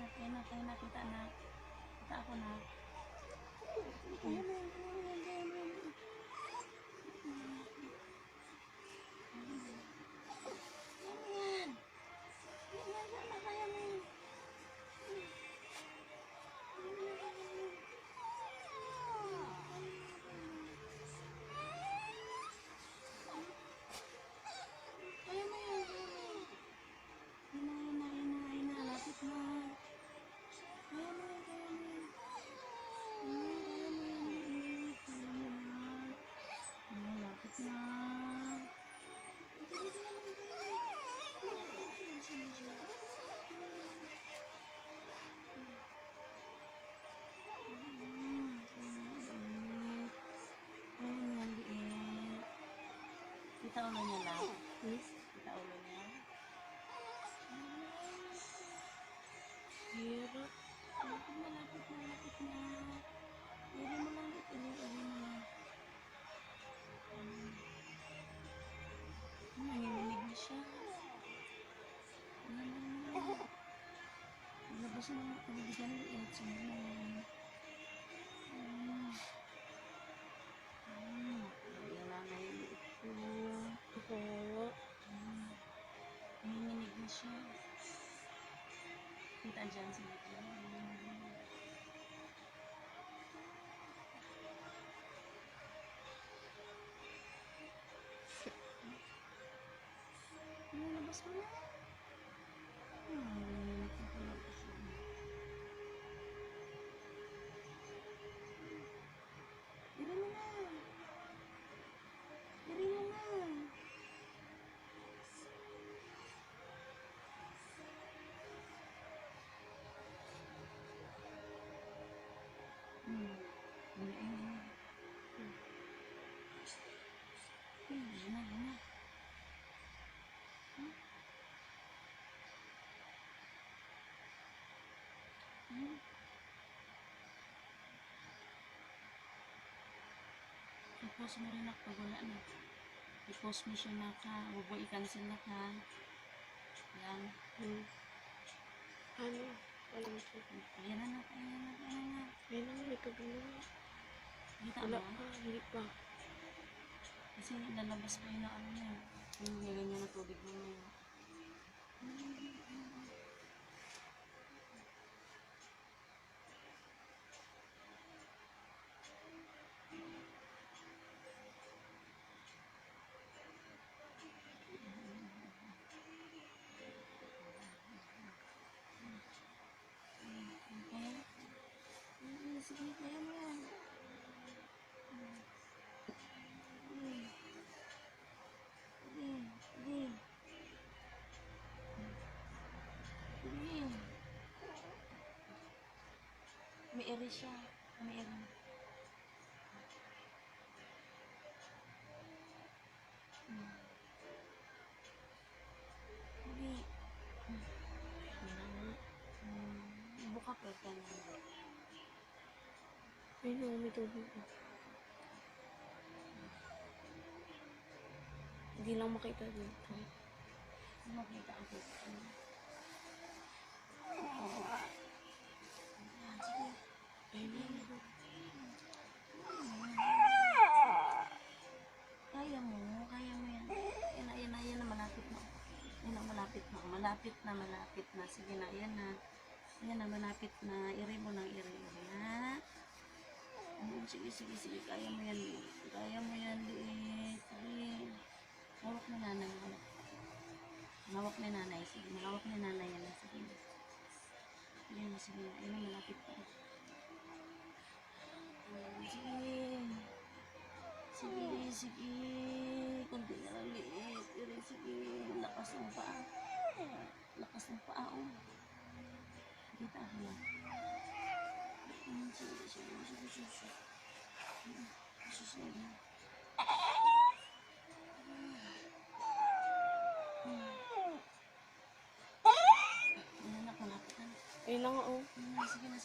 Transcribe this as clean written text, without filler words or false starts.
Kaya na, kita na. Kita ako na. Kita ulo niya lang. Kita ulo niya. Hirap. Malapit na. Iri mo lang. Nanginginig na siya. Labas na lang. Pagbigan ng etso mo. Nanginginig na siya. Kita dyan sa video. Labas mo na. Nanginginig na pala po siya. Diri mo na. I-post mo rin ako pag wala na. I-post mo siya na ka. Huwag mo i-cancel na ka. Yan. Ano? Alam ko. Ayan na. Ayan na, may pagano. Kita Wala mo? pa, hindi pa. Kasi lalabas pa yun na ano niya. Yung ganyan na tubig mo na yun. Sige, kaya mo yan. May eri siya. May eri. Hindi. Buka pa ka na. Ayun, may tubig. Hindi lang makita dito. Makita ako. Kaya mo yan. Yan na, malapit na. Malapit na. Sige na, yan na. Yan na, malapit na. Iri mo ng iri. Ha? Sige. Kaya mo yan, liit. Sige. Hawak ni nanay. Hawak ni nanay. Sige, hawak ni nanay yan. Sige. Sige. Yan na, malapit na. Sige. Kunti na lang liit. Sige. Lakas ng paa. Kita ako lang. Sige. Susunod na. Ayan na, malapit na. Ayun na nga, oh. Sige na.